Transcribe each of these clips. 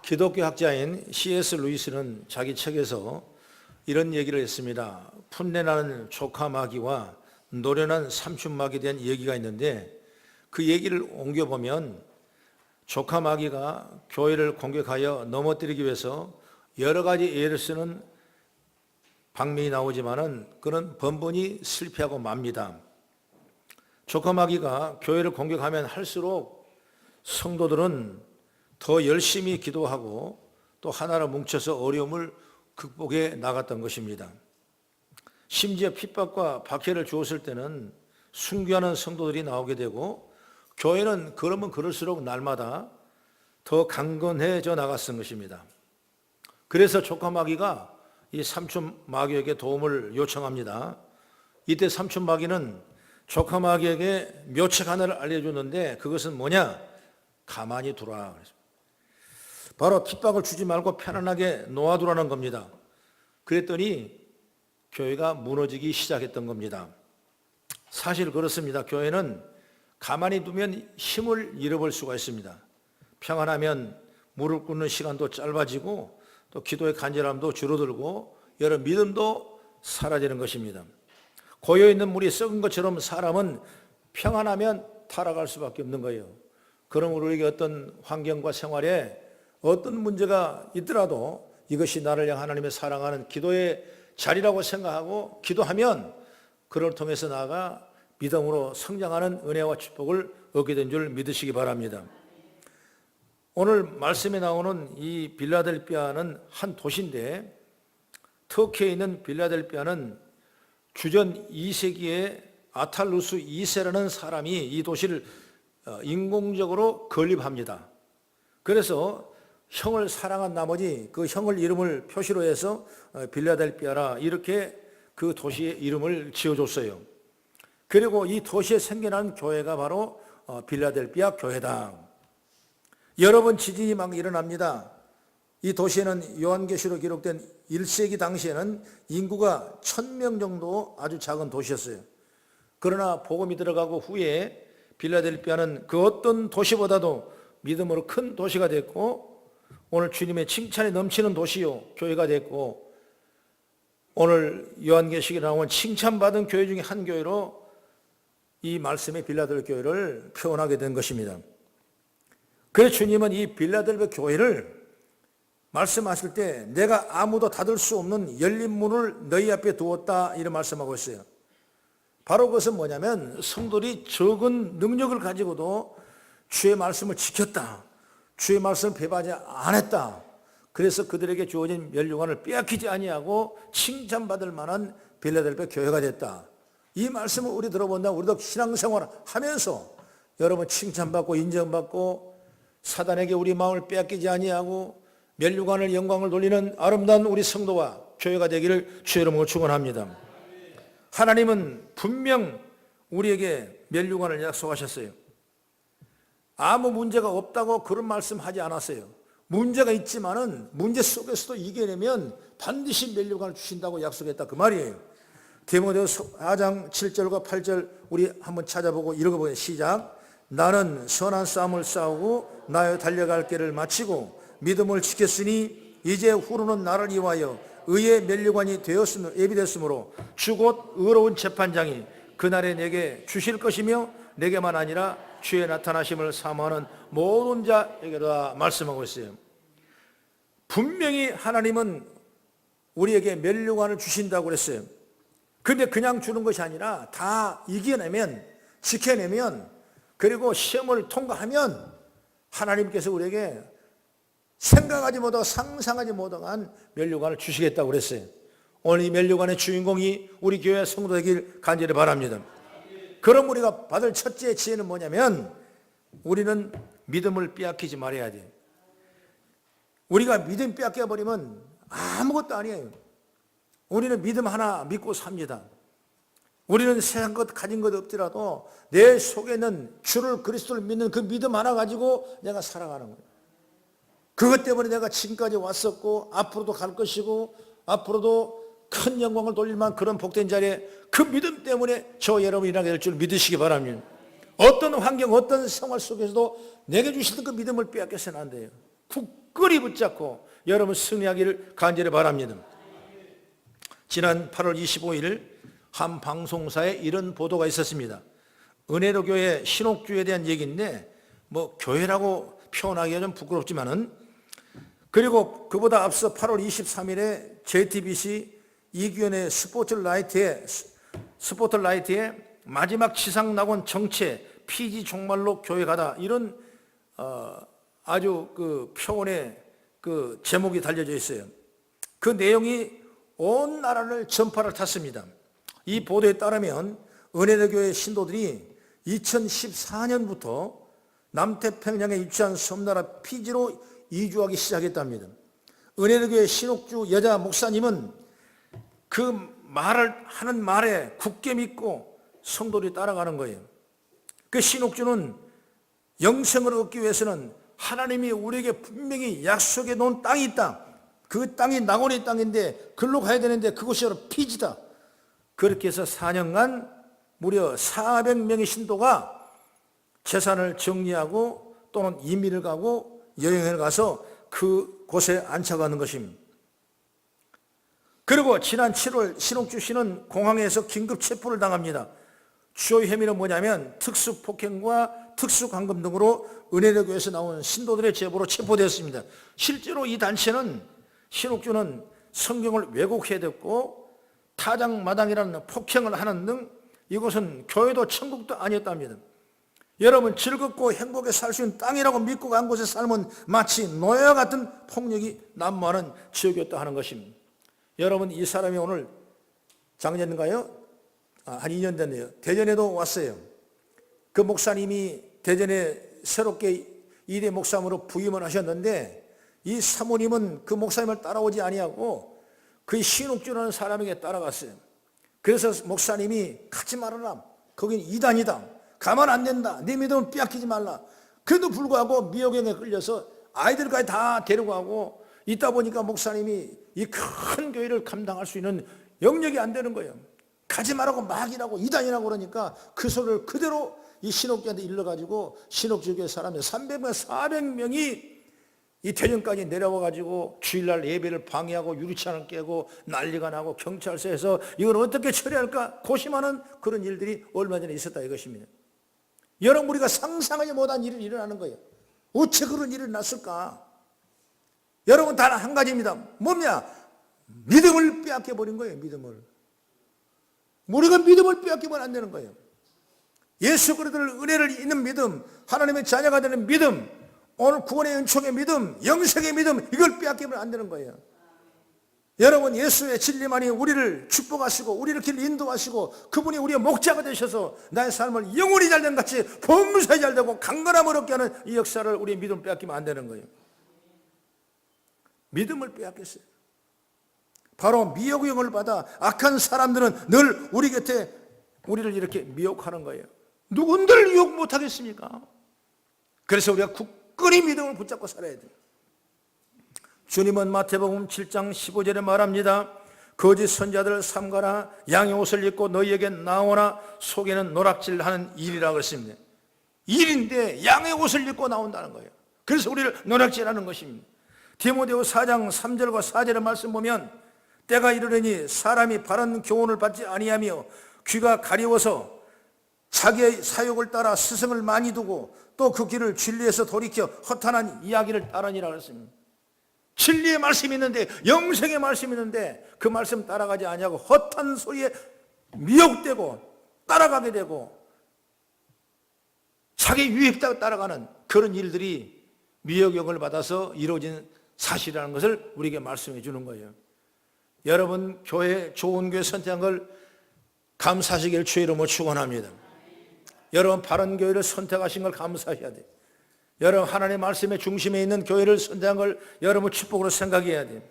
기독교 학자인 C.S. 루이스는 자기 책에서 이런 얘기를 했습니다. 풋내나는 조카마귀와 노련한 삼촌마귀에 대한 얘기가 있는데, 그 얘기를 옮겨보면 조카마귀가 교회를 공격하여 넘어뜨리기 위해서 여러 가지 애를 쓰는 방면이 나오지만은 그는 번번이 실패하고 맙니다. 조카마귀가 교회를 공격하면 할수록 성도들은 더 열심히 기도하고 또 하나로 뭉쳐서 어려움을 극복해 나갔던 것입니다. 심지어 핍박과 박해를 주었을 때는 순교하는 성도들이 나오게 되고, 교회는 그러면 그럴수록 날마다 더 강건해져 나갔던 것입니다. 그래서 조카마귀가 이 삼촌마귀에게 도움을 요청합니다. 이때 삼촌마귀는 조카마귀에게 묘책 하나를 알려주는데, 그것은 뭐냐? 가만히 두라. 바로 핍박을 주지 말고 편안하게 놓아두라는 겁니다. 그랬더니 교회가 무너지기 시작했던 겁니다. 사실 그렇습니다. 교회는 가만히 두면 힘을 잃어버릴 수가 있습니다. 평안하면 무릎 꿇는 시간도 짧아지고 또 기도의 간절함도 줄어들고 여러 믿음도 사라지는 것입니다. 고여있는 물이 썩은 것처럼 사람은 평안하면 타락할 수밖에 없는 거예요. 그러므로 우리에게 어떤 환경과 생활에 어떤 문제가 있더라도 이것이 나를 향한 하나님의 사랑하는 기도의 자리라고 생각하고 기도하면 그를 통해서 나아가 믿음으로 성장하는 은혜와 축복을 얻게 된 줄 믿으시기 바랍니다. 오늘 말씀에 나오는 이 빌라델피아는 한 도시인데, 터키에 있는 빌라델피아는 주전 2세기에 아탈루스 2세라는 사람이 이 도시를 인공적으로 건립합니다. 그래서 형을 사랑한 나머지 그 형을 이름을 표시로 해서 빌라델피아라 이렇게 그 도시의 이름을 지어줬어요. 그리고 이 도시에 생겨난 교회가 바로 빌라델피아 교회다. 여러 번 지진이 막 일어납니다. 이 도시에는 요한계시로 기록된 1세기 당시에는 인구가 1000명 정도 아주 작은 도시였어요. 그러나 복음이 들어가고 후에 빌라델피아는 그 어떤 도시보다도 믿음으로 큰 도시가 됐고, 오늘 주님의 칭찬이 넘치는 도시요 교회가 됐고, 오늘 요한계시록에 나온 칭찬받은 교회 중에 한 교회로 이 말씀의 빌라델피아 교회를 표현하게 된 것입니다. 그래서 주님은 이 빌라델피아 교회를 말씀하실 때 내가 아무도 닫을 수 없는 열린 문을 너희 앞에 두었다 이런 말씀하고 있어요. 바로 그것은 뭐냐면 성도들이 적은 능력을 가지고도 주의 말씀을 지켰다, 주의 말씀을 배반하지 안 했다. 그래서 그들에게 주어진 멸류관을 빼앗기지 아니하고 칭찬받을 만한 빌라델피아 교회가 됐다. 이 말씀을 우리 들어본다면 우리도 신앙생활을 하면서 여러분 칭찬받고 인정받고 사단에게 우리 마음을 빼앗기지 아니하고 멸류관을 영광을 돌리는 아름다운 우리 성도와 교회가 되기를 주의 이름으로 축원합니다. 하나님은 분명 우리에게 멸류관을 약속하셨어요. 아무 문제가 없다고 그런 말씀하지 않았어요. 문제가 있지만은 문제 속에서도 이겨내면 반드시 멸류관을 주신다고 약속했다 그 말이에요. 디모데후서 4장 7절과 8절 우리 한번 찾아보고 읽어보세요. 시작. 나는 선한 싸움을 싸우고 나의 달려갈 길을 마치고 믿음을 지켰으니 이제 후로는 나를 위하여 의의 멸류관이 되었으므로 예비됐으므로 주 곧 의로운 재판장이 그날에 내게 주실 것이며 내게만 아니라 주의 나타나심을 사모하는 모든 자에게다 말씀하고 있어요. 분명히 하나님은 우리에게 멸류관을 주신다고 그랬어요. 그런데 그냥 주는 것이 아니라 다 이겨내면, 지켜내면, 그리고 시험을 통과하면 하나님께서 우리에게 생각하지 못하고 상상하지 못한 멸류관을 주시겠다고 그랬어요. 오늘 이 멸류관의 주인공이 우리 교회 성도 되길 간절히 바랍니다. 그럼 우리가 받을 첫째 지혜는 뭐냐면 우리는 믿음을 빼앗기지 말아야 돼요. 우리가 믿음 빼앗겨버리면 아무것도 아니에요. 우리는 믿음 하나 믿고 삽니다. 우리는 세상 것 가진 것 없더라도 내 속에 있는 주를 그리스도를 믿는 그 믿음 하나 가지고 내가 살아가는 거예요. 그것 때문에 내가 지금까지 왔었고 앞으로도 갈 것이고 앞으로도 큰 영광을 돌릴 만한 그런 복된 자리에 그 믿음 때문에 저 여러분이 일하게 될 줄 믿으시기 바랍니다. 어떤 환경, 어떤 생활 속에서도 내게 주시던 그 믿음을 빼앗겨서는 안 돼요. 굳건히 붙잡고 여러분 승리하기를 간절히 바랍니다. 지난 8월 25일 한 방송사에 이런 보도가 있었습니다. 은혜로 교회 신옥주에 대한 얘기인데 교회라고 표현하기가 좀 부끄럽지만은, 그리고 그보다 앞서 8월 23일에 JTBC 이규현의 스포트라이트에 마지막 지상 낙원 정체 피지 종말로 교회 가다, 이런 아주 그 표현의 그 제목이 달려져 있어요. 그 내용이 온 나라를 전파를 탔습니다. 이 보도에 따르면 은혜로 교회 신도들이 2014년부터 남태평양에 위치한 섬나라 피지로 이주하기 시작했답니다. 은혜로 교회 신옥주 여자 목사님은 그 말을 하는 말에 굳게 믿고 성도들이 따라가는 거예요. 그 신옥주는 영생을 얻기 위해서는 하나님이 우리에게 분명히 약속해 놓은 땅이 있다. 그 땅이 낙원의 땅인데 그걸로 가야 되는데 그곳이 바로 피지다. 그렇게 해서 4년간 무려 400명의 신도가 재산을 정리하고 또는 이민을 가고 여행을 가서 그곳에 안착하는 것입니다. 그리고 지난 7월 신옥주 씨는 공항에서 긴급 체포를 당합니다. 주요 혐의는 뭐냐면 특수폭행과 특수감금 등으로 은혜로 교회에서 나온 신도들의 제보로 체포되었습니다. 실제로 이 단체는 신옥주는 성경을 왜곡해 듣고 타장마당이라는 폭행을 하는 등 이곳은 교회도 천국도 아니었답니다. 여러분, 즐겁고 행복하게 살 수 있는 땅이라고 믿고 간 곳에 삶은 마치 노예와 같은 폭력이 난무하는 지역이었다 하는 것입니다. 여러분, 이 사람이 오늘 작년인가요? 한 2년 됐네요. 대전에도 왔어요. 그 목사님이 대전에 새롭게 2대 목사님으로 부임을 하셨는데 이 사모님은 그 목사님을 따라오지 아니하고 그 신옥주라는 사람에게 따라갔어요. 그래서 목사님이 가지 말아라. 거긴 이단이다. 가만 안 된다. 네 믿음은 빼앗기지 말라. 그래도 불구하고 미혹행에 끌려서 아이들까지 다 데리고 가고 있다 보니까 목사님이 이 큰 교회를 감당할 수 있는 영역이 안 되는 거예요. 가지 말라고 막이라고 이단이라고 그러니까 그 소리를 그대로 이 신옥주한테 일러가지고 신옥주 교회 사람들 300명, 400명이 이 대전까지 내려와가지고 주일날 예배를 방해하고 유리창을 깨고 난리가 나고 경찰서에서 이걸 어떻게 처리할까 고심하는 그런 일들이 얼마 전에 있었다 이것입니다. 여러분, 우리가 상상하지 못한 일이 일어나는 거예요. 어째 그런 일이 났을까? 여러분, 단 한 가지입니다. 뭐냐? 믿음을 빼앗겨버린 거예요. 믿음을. 우리가 믿음을 빼앗기면 안 되는 거예요. 예수 그리스도를 은혜를 있는 믿음, 하나님의 자녀가 되는 믿음, 오늘 구원의 은총의 믿음, 영생의 믿음, 이걸 빼앗기면 안 되는 거예요. 여러분, 예수의 진리만이 우리를 축복하시고 우리를 길 인도하시고 그분이 우리의 목자가 되셔서 나의 삶을 영원히 잘된 같이 범사에 잘되고 강건함을 얻게 하는 이 역사를 우리의 믿음 빼앗기면 안 되는 거예요. 믿음을 빼앗겼어요. 바로 미혹의 영을 받아 악한 사람들은 늘 우리 곁에 우리를 이렇게 미혹하는 거예요. 누군들 유혹 못하겠습니까? 그래서 우리가 굳건히 믿음을 붙잡고 살아야 돼요. 주님은 마태복음 7장 15절에 말합니다. 거짓 선자들을 삼가라. 양의 옷을 입고 너희에게 나오나 속에는 노락질하는 일이라고 했습니다. 일인데 양의 옷을 입고 나온다는 거예요. 그래서 우리를 노락질하는 것입니다. 디모데후 4장 3절과 4절의 말씀 보면 때가 이르려니 사람이 바른 교훈을 받지 아니하며 귀가 가려워서 자기의 사욕을 따라 스승을 많이 두고 또 그 길을 진리에서 돌이켜 허탄한 이야기를 따르니라 그랬습니다. 진리의 말씀이 있는데, 영생의 말씀이 있는데 그 말씀 따라가지 아니하고 헛한 소리에 미혹되고 따라가게 되고 자기 유익 따라가는 그런 일들이 미혹영을 받아서 이루어진 사실이라는 것을 우리에게 말씀해 주는 거예요. 여러분, 교회, 좋은 교회 선택한 걸 감사하시길 주의 이름으로 축원합니다. 여러분, 바른 교회를 선택하신 걸 감사해야 돼요. 여러분, 하나님의 말씀의 중심에 있는 교회를 선택한 걸 여러분 축복으로 생각해야 돼요.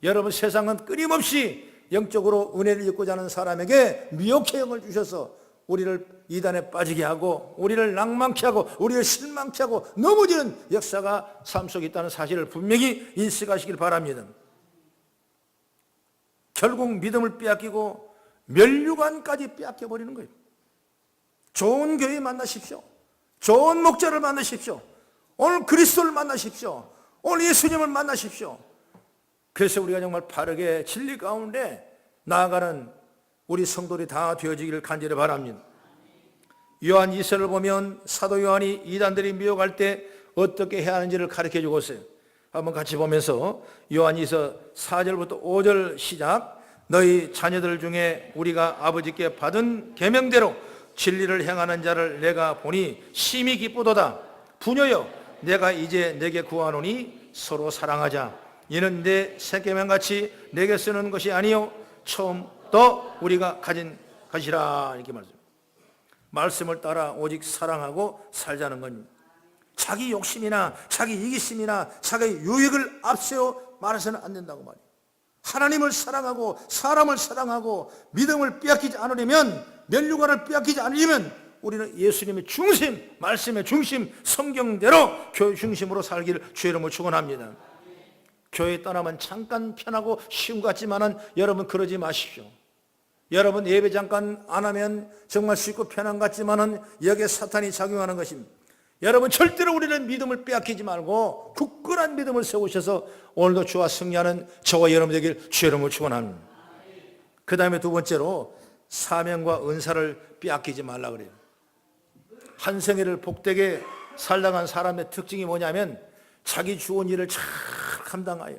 여러분, 세상은 끊임없이 영적으로 은혜를 입고자 하는 사람에게 미혹의 영을 주셔서 우리를 이단에 빠지게 하고 우리를 낭망케 하고 우리를 실망케 하고 넘어지는 역사가 삶 속에 있다는 사실을 분명히 인식하시길 바랍니다. 결국 믿음을 빼앗기고 멸류관까지 빼앗겨버리는 거예요. 좋은 교회 만나십시오. 좋은 목자를 만나십시오. 오늘 그리스도를 만나십시오. 오늘 예수님을 만나십시오. 그래서 우리가 정말 바르게 진리 가운데 나아가는 우리 성도들이 다 되어지기를 간절히 바랍니다. 요한 2서를 보면 사도 요한이 이단들이 미혹할 때 어떻게 해야 하는지를 가르쳐 주고 있어요. 한번 같이 보면서 요한 2서 4절부터 5절 시작. 너희 자녀들 중에 우리가 아버지께 받은 계명대로 진리를 행하는 자를 내가 보니 심히 기쁘도다. 부녀여, 내가 이제 내게 구하노니 서로 사랑하자. 이는 내 새 계명같이 내게 쓰는 것이 아니요 처음부터 우리가 가진 것이라. 이렇게 말씀을 따라 오직 사랑하고 살자는 겁니다. 자기 욕심이나 자기 이기심이나 자기 유익을 앞세워 말해서는 안 된다고 말이에요. 하나님을 사랑하고 사람을 사랑하고 믿음을 빼앗기지 않으려면, 면류관을 빼앗기지 않으려면 우리는 예수님의 중심, 말씀의 중심, 성경대로 교회 중심으로 살기를 주의 이름으로 축원합니다. 교회 떠나면 잠깐 편하고 쉬운 것 같지만은 여러분 그러지 마십시오. 여러분 예배 잠깐 안 하면 정말 쉽고 편한 것 같지만은 여기에 사탄이 작용하는 것입니다. 여러분 절대로 우리는 믿음을 빼앗기지 말고 굳건한 믿음을 세우셔서 오늘도 주와 승리하는 저와 여러분 되길 주의 이름으로 축원합니다. 그 다음에 두 번째로 사명과 은사를 빼앗기지 말라 그래요. 한 생애를 복되게 살다간 사람의 특징이 뭐냐면 자기 주온 일을 잘 감당하여.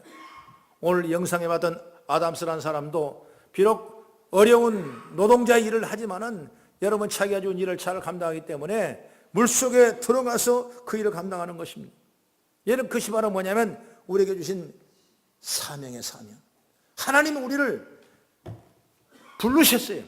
오늘 영상에 봤던 아담스라는 사람도 비록 어려운 노동자의 일을 하지만은 여러분 자기가 주온 일을 잘 감당하기 때문에 물속에 들어가서 그 일을 감당하는 것입니다. 얘는 그것이 바로 뭐냐면 우리에게 주신 사명의 사명. 하나님은 우리를 부르셨어요.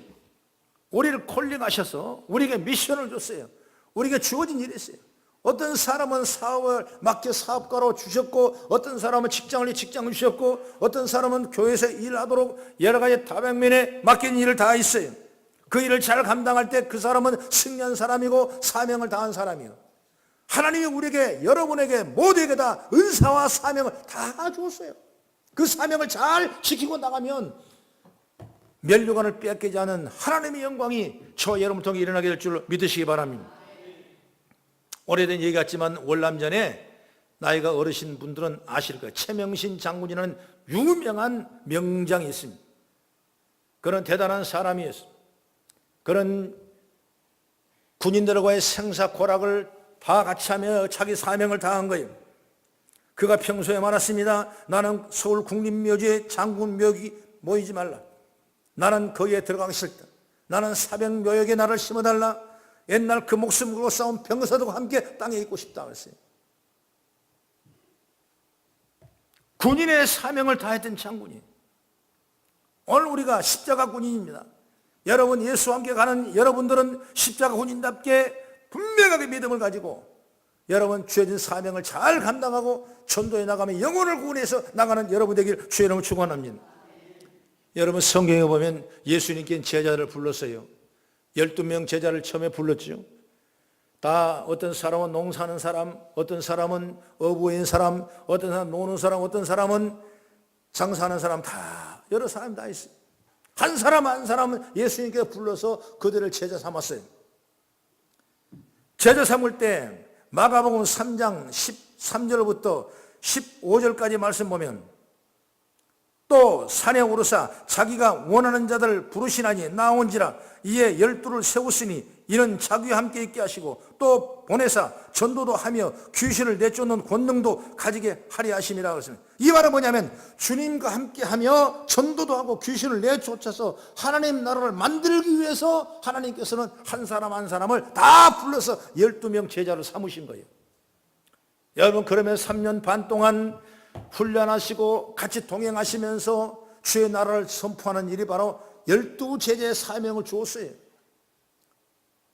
우리를 콜링하셔서 우리에게 미션을 줬어요. 우리에게 주어진 일이 있어요. 어떤 사람은 사업을 맡겨 사업가로 주셨고, 어떤 사람은 직장을 주셨고, 어떤 사람은 교회에서 일하도록 여러 가지 다방면에 맡긴 일을 다 있어요. 그 일을 잘 감당할 때 그 사람은 승리한 사람이고 사명을 다한 사람이에요. 하나님이 우리에게, 여러분에게, 모두에게 다 은사와 사명을 다 주었어요. 그 사명을 잘 지키고 나가면 면류관을 빼앗기지 않은 하나님의 영광이 저 여러분 통해 일어나게 될 줄 믿으시기 바랍니다. 오래된 얘기 같지만 월남전에 나이가 어르신 분들은 아실 거예요. 최명신 장군이라는 유명한 명장이 있습니다. 그런 대단한 사람이었어요. 그런 군인들과의 생사고락을 다 같이 하며 자기 사명을 다한 거예요. 그가 평소에 말했습니다. 나는 서울 국립묘지에 장군 묘기 모이지 말라. 나는 거기에 들어가기 싫다. 나는 사병묘역에 나를 심어달라. 옛날 그 목숨 걸고 싸운 병사들과 함께 땅에 있고 싶다 그랬어요. 군인의 사명을 다했던 장군이에요. 오늘 우리가 십자가 군인입니다. 여러분 예수와 함께 가는 여러분들은 십자가 군인답게 분명하게 믿음을 가지고 여러분 주어진 사명을 잘 감당하고 전도에 나가면 영혼을 구원해서 나가는 여러분 되길 주의 이름으로 축원합니다. 여러분 성경에 보면 예수님께 제자를 불렀어요. 12명 제자를 처음에 불렀죠. 다 어떤 사람은 농사하는 사람, 어떤 사람은 어부인 사람, 어떤 사람은 노는 사람, 어떤 사람은 장사하는 사람, 다 여러 사람이 다 있어요. 한 사람 한 사람은 예수님께 불러서 그들을 제자 삼았어요. 제자 삼을 때 마가복음 3장 13절부터 15절까지 말씀 보면 또 산에 오르사 자기가 원하는 자들을 부르시나니 나온지라 이에 12를 세웠으니 이는 자기와 함께 있게 하시고 또 보내사 전도도 하며 귀신을 내쫓는 권능도 가지게 하리 하심이라 그랬습니다. 이 말은 뭐냐면 주님과 함께 하며 전도도 하고 귀신을 내쫓아서 하나님 나라를 만들기 위해서 하나님께서는 한 사람 한 사람을 다 불러서 12명 제자를 삼으신 거예요. 여러분 그러면 3년 반 동안 훈련하시고 같이 동행하시면서 주의 나라를 선포하는 일이 바로 12제자의 사명을 주었어요.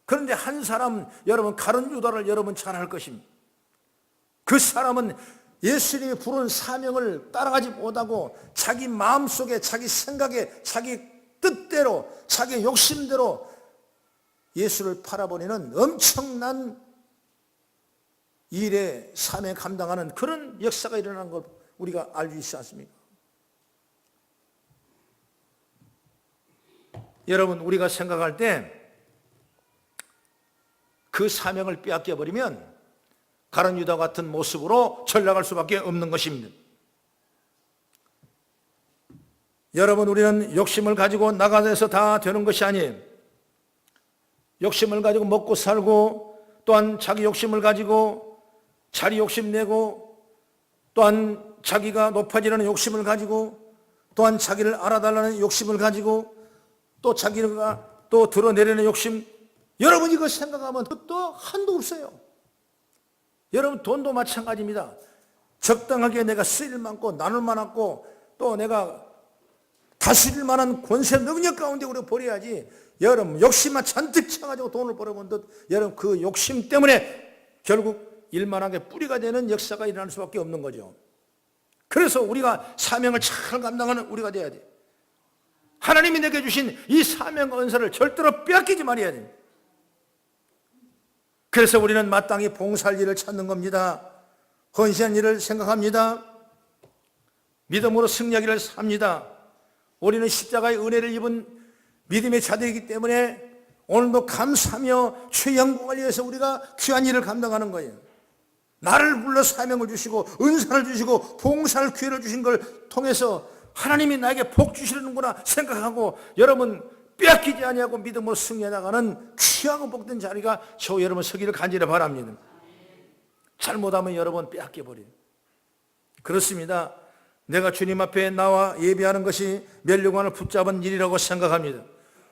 그런데 한 사람, 여러분 가룟 유다를 여러분 잘 알 것입니다. 그 사람은 예수님이 부른 사명을 따라가지 못하고 자기 마음속에 자기 생각에 자기 뜻대로 자기 욕심대로 예수를 팔아버리는 엄청난 일의 사명 감당하는 그런 역사가 일어난 걸 우리가 알고 있지 않습니까? 여러분 우리가 생각할 때 그 사명을 빼앗겨 버리면 가룟 유다 같은 모습으로 전락할 수밖에 없는 것입니다. 여러분, 우리는 욕심을 가지고 나가서 다 되는 것이 아니에요. 욕심을 가지고 먹고 살고, 또한 자기 욕심을 가지고 자리 욕심내고, 또한 자기가 높아지려는 욕심을 가지고, 또한 자기를 알아달라는 욕심을 가지고, 또 자기가 또 드러내려는 욕심, 여러분 이거 생각하면 또 한도 없어요. 여러분, 돈도 마찬가지입니다. 적당하게 내가 쓰일 많고 나눌 만하고 또 내가 다스릴 만한 권세 능력 가운데 우리가 버려야지, 여러분 욕심만 잔뜩 차가지고 돈을 벌어본 듯, 여러분 그 욕심 때문에 결국 일만하게 뿌리가 되는 역사가 일어날 수밖에 없는 거죠. 그래서 우리가 사명을 잘 감당하는 우리가 돼야 돼. 하나님이 내게 주신 이 사명과 은사를 절대로 빼앗기지 말아야 돼. 그래서 우리는 마땅히 봉사할 일을 찾는 겁니다. 헌신한 일을 생각합니다. 믿음으로 승리하기를 삽니다. 우리는 십자가의 은혜를 입은 믿음의 자들이기 때문에 오늘도 감사하며 주의 영광을 위해서 우리가 귀한 일을 감당하는 거예요. 나를 불러 사명을 주시고 은사를 주시고 봉사할 기회를 주신 걸 통해서 하나님이 나에게 복 주시는구나 생각하고, 여러분 빼앗기지 아니하고 믿음으로 승리해 나가는 귀하고 복된 자리가 저 여러분 서기를 간절히 바랍니다. 잘못하면 여러분 빼앗겨 버려요. 그렇습니다. 내가 주님 앞에 나와 예배하는 것이 면류관을 붙잡은 일이라고 생각합니다.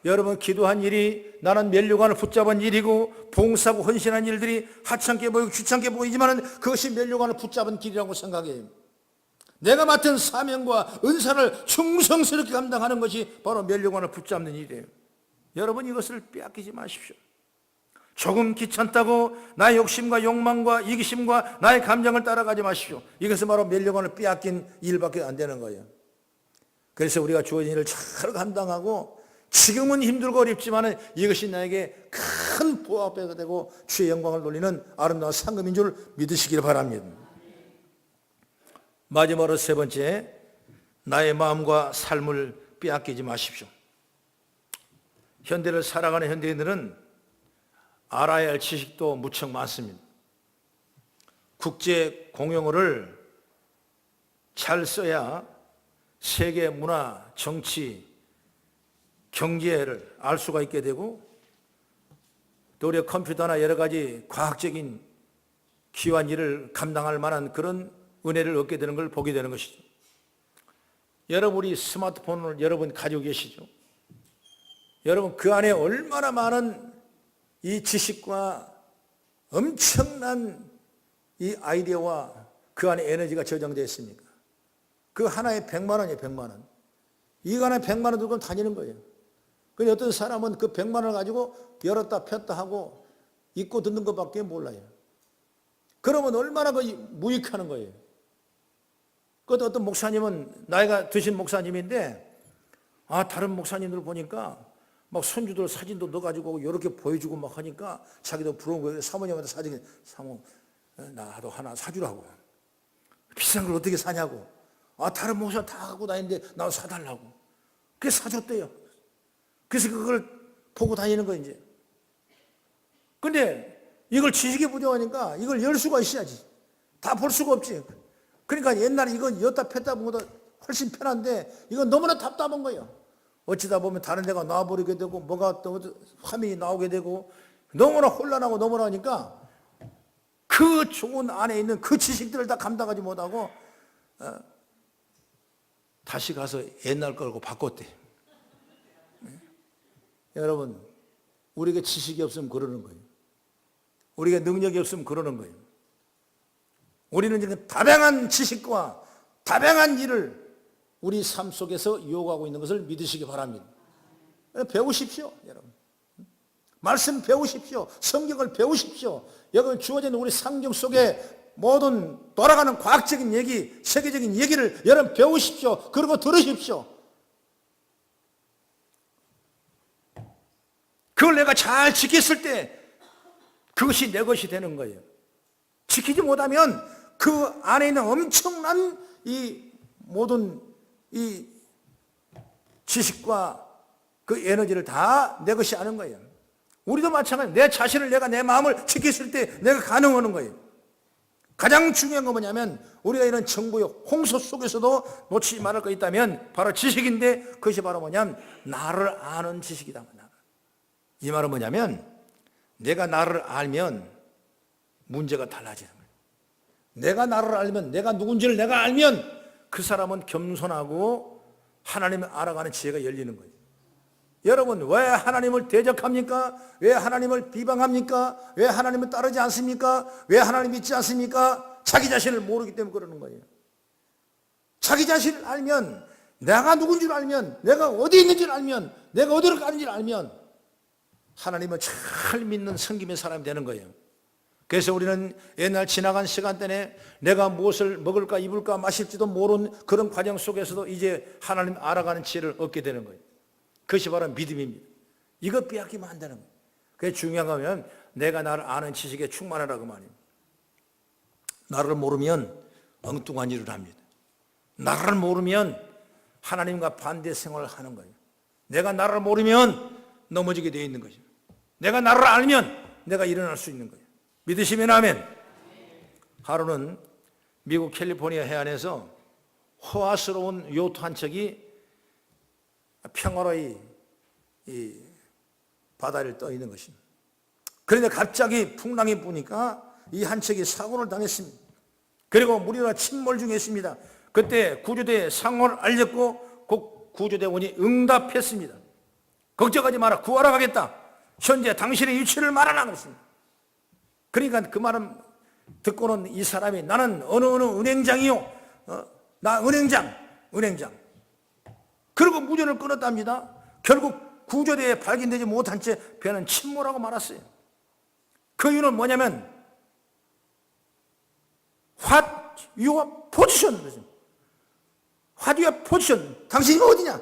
여러분, 기도한 일이 나는 면류관을 붙잡은 일이고, 봉사하고 헌신한 일들이 하찮게 보이고 귀찮게 보이지만 그것이 면류관을 붙잡은 길이라고 생각해요. 내가 맡은 사명과 은사를 충성스럽게 감당하는 것이 바로 면류관을 붙잡는 일이에요. 여러분, 이것을 빼앗기지 마십시오. 조금 귀찮다고 나의 욕심과 욕망과 이기심과 나의 감정을 따라가지 마십시오. 이것은 바로 면류관을 빼앗긴 일밖에 안 되는 거예요. 그래서 우리가 주어진 일을 잘 감당하고, 지금은 힘들고 어렵지만 이것이 나에게 큰 보화배가 되고 주의 영광을 돌리는 아름다운 상급인 줄 믿으시길 바랍니다. 마지막으로 세 번째, 나의 마음과 삶을 빼앗기지 마십시오. 현대를 살아가는 현대인들은 알아야 할 지식도 무척 많습니다. 국제 공용어를 잘 써야 세계 문화, 정치, 경제를 알 수가 있게 되고, 또 우리가 컴퓨터나 여러 가지 과학적인 귀한 일을 감당할 만한 그런 은혜를 얻게 되는 걸 보게 되는 것이죠. 여러분, 우리 스마트폰을 여러분 가지고 계시죠? 여러분, 그 안에 얼마나 많은 이 지식과 엄청난 이 아이디어와 그 안에 에너지가 저장되어 있습니까? 그 하나에 100만 원이에요, 100만 원. 이거 하나에 100만 원 들고 다니는 거예요. 근데 어떤 사람은 그 100만 원을 가지고 열었다 폈다 하고 읽고 듣는 것밖에 몰라요. 그러면 얼마나 무익하는 거예요. 그것도 어떤 목사님은, 나이가 드신 목사님인데, 다른 목사님들 보니까 막 손주들 사진도 넣어가지고 이렇게 보여주고 막 하니까 자기도 부러운 거예요. 사모님한테 사모, 나도 하나 사주라고. 비싼 걸 어떻게 사냐고. 다른 목사 다 갖고 다니는데 나도 사달라고. 그래서 사줬대요. 그래서 그걸 보고 다니는 거예요, 이제. 근데 이걸 지식이 부족하니까 이걸 열 수가 있어야지. 다 볼 수가 없지. 그러니까 옛날에 이건 였다 폈다 보다 훨씬 편한데, 이건 너무나 답답한 거예요. 어찌다 보면 다른 데가 나와버리게 되고, 뭐가 또 화면이 나오게 되고, 너무나 혼란하고 너무나 하니까 그 좋은 안에 있는 그 지식들을 다 감당하지 못하고 다시 가서 옛날 걸고 바꿨대. 여러분, 우리가 지식이 없으면 그러는 거예요. 우리가 능력이 없으면 그러는 거예요. 우리는 지금 다양한 지식과 다양한 일을 우리 삶 속에서 이어가고 있는 것을 믿으시기 바랍니다. 배우십시오, 여러분. 말씀 배우십시오. 성경을 배우십시오. 여러분, 주어진 우리 성경 속에 모든 돌아가는 과학적인 얘기, 세계적인 얘기를 여러분 배우십시오. 그리고 들으십시오. 그걸 내가 잘 지켰을 때 그것이 내 것이 되는 거예요. 지키지 못하면 그 안에 있는 엄청난 이 모든 이 지식과 그 에너지를 다 내 것이 아는 거예요. 우리도 마찬가지예요. 내 자신을, 내가 내 마음을 지켰을 때 내가 가능하는 거예요. 가장 중요한 건 뭐냐면 우리가 이런 정보의 홍수 속에서도 놓치지 말을 거 있다면 바로 지식인데, 그것이 바로 뭐냐면 나를 아는 지식이다. 이 말은 뭐냐면 내가 나를 알면 문제가 달라지는 거예요. 내가 나를 알면, 내가 누군지를 내가 알면 그 사람은 겸손하고 하나님을 알아가는 지혜가 열리는 거예요. 여러분, 왜 하나님을 대적합니까? 왜 하나님을 비방합니까? 왜 하나님을 따르지 않습니까? 왜 하나님 믿지 않습니까? 자기 자신을 모르기 때문에 그러는 거예요. 자기 자신을 알면, 내가 누군지를 알면, 내가 어디 있는지를 알면, 내가 어디로 가는지를 알면 하나님을 잘 믿는 성김의 사람이 되는 거예요. 그래서 우리는 옛날 지나간 시간 내에 내가 무엇을 먹을까 입을까 마실지도 모르는 그런 과정 속에서도 이제 하나님 알아가는 지혜를 얻게 되는 거예요. 그것이 바로 믿음입니다. 이것 빼앗기면 안 되는 거예요. 그게 중요한 거면 내가 나를 아는 지식에 충만하라고 말입니다. 나를 모르면 엉뚱한 일을 합니다. 나를 모르면 하나님과 반대 생활을 하는 거예요. 내가 나를 모르면 넘어지게 되어 있는 거죠. 내가 나를 알면 내가 일어날 수 있는 거예요. 믿으시면 아멘. 하루는 미국 캘리포니아 해안에서 호화스러운 요트 한 척이 평화로이 이 바다를 떠 있는 것입니다. 그런데 갑자기 풍랑이 부니까 이 한 척이 사고를 당했습니다. 그리고 무리가 침몰 중에 있습니다. 그때 구조대에 상황을 알렸고 구조대원이 응답했습니다. 걱정하지 마라, 구하러 가겠다. 현재 당신의 위치를 말하라 그랬습니다. 그러니까 그 말은 듣고는 이 사람이 나는 어느 은행장이요. 나 은행장. 그리고 무전을 끊었답니다. 결국 구조대에 발견되지 못한 채 배는 침몰하고 말았어요. 그 이유는 뭐냐면 What your position? What your position? 당신이 어디냐?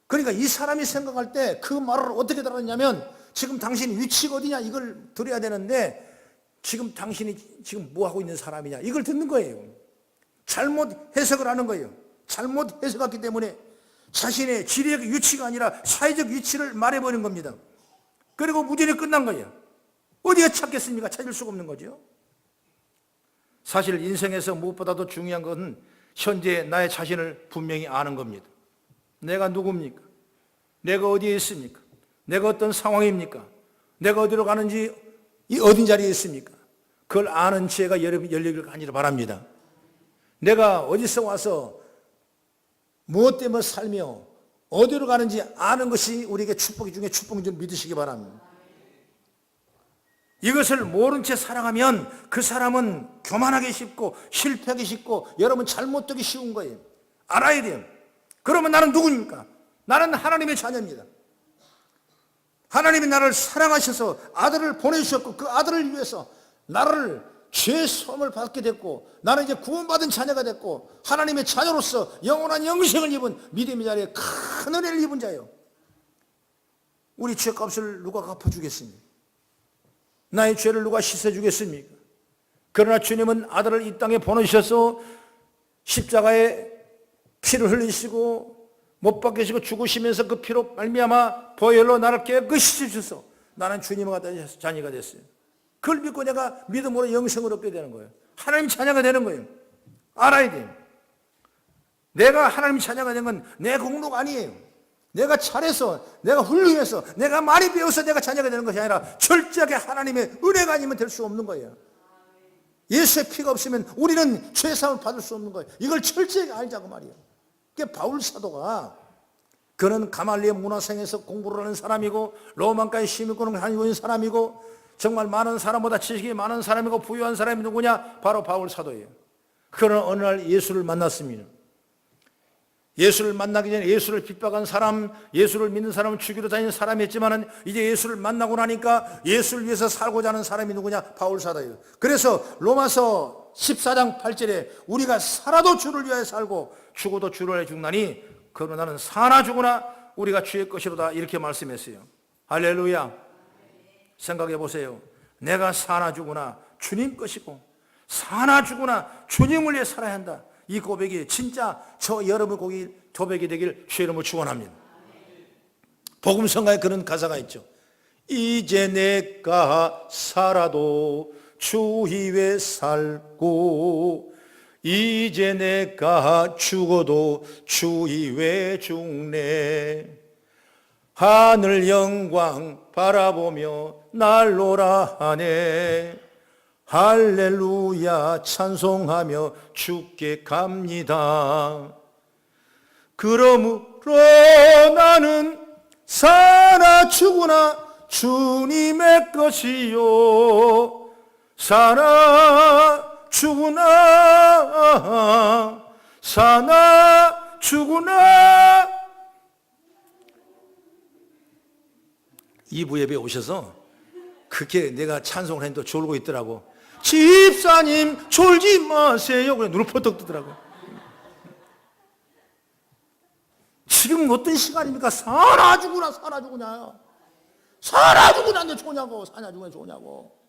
그러니까 이 사람이 생각할 때 그 말을 어떻게 들었냐면 지금 당신 위치가 어디냐 이걸 들어야 되는데 지금 당신이 지금 뭐하고 있는 사람이냐 이걸 듣는 거예요. 잘못 해석을 하는 거예요. 잘못 해석했기 때문에 자신의 지리적 위치가 아니라 사회적 위치를 말해버린 겁니다. 그리고 무전이 끝난 거예요. 어디에 찾겠습니까? 찾을 수가 없는 거죠. 사실 인생에서 무엇보다도 중요한 것은 현재 나의 자신을 분명히 아는 겁니다. 내가 누굽니까? 내가 어디에 있습니까? 내가 어떤 상황입니까? 내가 어디로 가는지 어딘 자리에 있습니까? 그걸 아는 지혜가 열리길 간절히 바랍니다. 내가 어디서 와서 무엇 때문에 살며 어디로 가는지 아는 것이 우리에게 축복 중에 축복인 줄 믿으시기 바랍니다. 이것을 모른 채 살아가면 그 사람은 교만하기 쉽고 실패하기 쉽고 여러분 잘못되기 쉬운 거예요. 알아야 돼요. 그러면 나는 누구입니까? 나는 하나님의 자녀입니다. 하나님이 나를 사랑하셔서 아들을 보내주셨고 그 아들을 위해서 나를 죄의 소음을 받게 됐고 나는 이제 구원받은 자녀가 됐고 하나님의 자녀로서 영원한 영생을 입은 믿음의 자리에 큰 은혜를 입은 자예요. 우리 죄값을 누가 갚아주겠습니까? 나의 죄를 누가 씻어주겠습니까? 그러나 주님은 아들을 이 땅에 보내주셔서 십자가에 피를 흘리시고 못 박히시고 죽으시면서 그 피로 말미암아 보혈로 나를 깨끗이 씻으셔서 나는 주님과 같은 자녀가 됐어요. 그걸 믿고 내가 믿음으로 영생을 얻게 되는 거예요. 하나님 자녀가 되는 거예요. 알아야 돼요. 내가 하나님 자녀가 된 건 내 공로가 아니에요. 내가 잘해서, 내가 훌륭해서, 내가 많이 배워서 내가 자녀가 되는 것이 아니라 철저하게 하나님의 은혜가 아니면 될 수 없는 거예요. 예수의 피가 없으면 우리는 죄사함을 받을 수 없는 거예요. 이걸 철저하게 알자고 말이에요. 그게 바울 사도가 그는 가말리의 문화생에서 공부를 하는 사람이고 로마까지 시민권을 가지고 있는 사람이고 정말 많은 사람보다 지식이 많은 사람이고 부유한 사람이 누구냐? 바로 바울 사도예요. 그러나 어느 날 예수를 만났습니다. 예수를 만나기 전에 예수를 핍박한 사람, 예수를 믿는 사람은 죽이러 다니는 사람이었지만 이제 예수를 만나고 나니까 예수를 위해서 살고자 하는 사람이 누구냐? 바울 사도예요. 그래서 로마서 14장 8절에 우리가 살아도 주를 위하여 살고 죽어도 주를 위하여 죽나니 그러나 나는 사나 죽으나 우리가 주의 것이로다 이렇게 말씀했어요. 할렐루야. 생각해 보세요. 내가 사나 죽으나 주님 것이고 사나 죽으나 주님을 위해 살아야 한다. 이 고백이 진짜 저 여러분 고백이 되길 주의 이름으로 축원합니다. 복음성가에 그런 가사가 있죠. 이제 내가 살아도 주 위에 살고 이제 내가 죽어도 주 위에 죽네. 하늘 영광 바라보며 날로라 하네. 할렐루야 찬송하며 주께 갑니다. 그러므로 나는 사나 죽으나 주님의 것이요 사나 죽으나 사나 죽으나. 이부 예배에 오셔서 그렇게 내가 찬송을 했는데 졸고 있더라고. 집사님 졸지 마세요. 그래 눈을 퍼뜩 뜨더라고. 지금 어떤 시간입니까? 사나 죽으나 사나 죽으냐. 사나 죽으나인데 좋냐고. 사나 죽으나 좋냐고.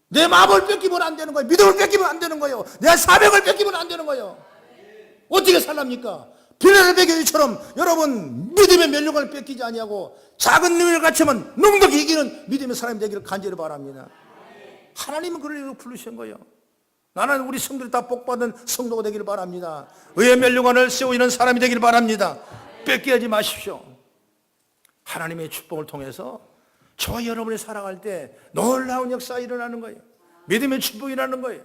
내 마음을 뺏기면 안 되는 거예요. 믿음을 뺏기면 안 되는 거예요. 내 사명을 뺏기면 안 되는 거예요. 어떻게 살랍니까? 빌라델비아 교회처럼 여러분 믿음의 면류관을 뺏기지 아니하고 작은 능력을 갖추면 넉넉히 이기는 믿음의 사람이 되기를 간절히 바랍니다. 하나님은 그를 이렇게 부르신 거예요. 나는 우리 성도들이 다 복받은 성도가 되기를 바랍니다. 의의 면류관을 세우는 사람이 되기를 바랍니다. 뺏기지 마십시오. 하나님의 축복을 통해서 저와 여러분이 살아갈 때 놀라운 역사가 일어나는 거예요. 믿음의 축복이 일어나는 거예요.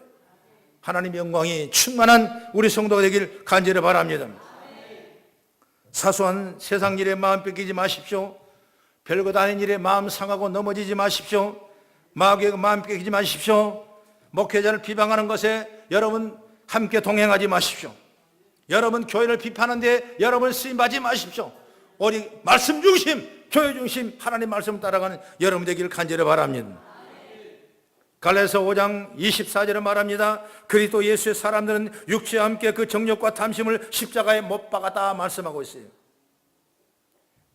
하나님의 영광이 충만한 우리 성도가 되길 간절히 바랍니다. 사소한 세상 일에 마음 뺏기지 마십시오. 별것 아닌 일에 마음 상하고 넘어지지 마십시오. 마귀에게 마음 뺏기지 마십시오. 목회자를 비방하는 것에 여러분 함께 동행하지 마십시오. 여러분 교회를 비판하는데 여러분 쓰임받지 마십시오. 우리 말씀 중심, 교회 중심, 하나님 말씀을 따라가는 여러분 되기를 간절히 바랍니다. 갈라디아서 5장 24절에 말합니다. 그리스도 예수의 사람들은 육체와 함께 그 정욕과 탐심을 십자가에 못 박았다 말씀하고 있어요.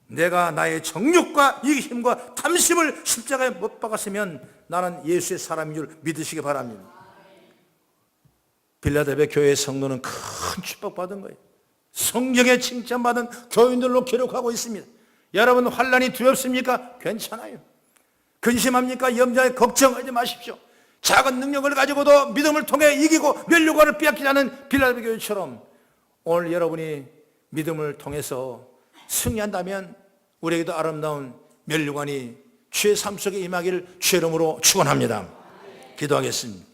내가 나의 정욕과 이기심과 탐심을 십자가에 못 박았으면 나는 예수의 사람인 줄 믿으시기 바랍니다. 빌라델비아 교회의 성도는 큰 축복받은 거예요. 성경에 칭찬받은 교인들로 기록하고 있습니다. 여러분 환난이 두렵습니까? 괜찮아요. 근심합니까? 염려에 걱정하지 마십시오. 작은 능력을 가지고도 믿음을 통해 이기고 면류관을 빼앗기지 않은 빌라델비아 교회처럼 오늘 여러분이 믿음을 통해서 승리한다면 우리에게도 아름다운 면류관이 주의 삶 속에 임하기를 주의 이름으로 축원합니다. 기도하겠습니다.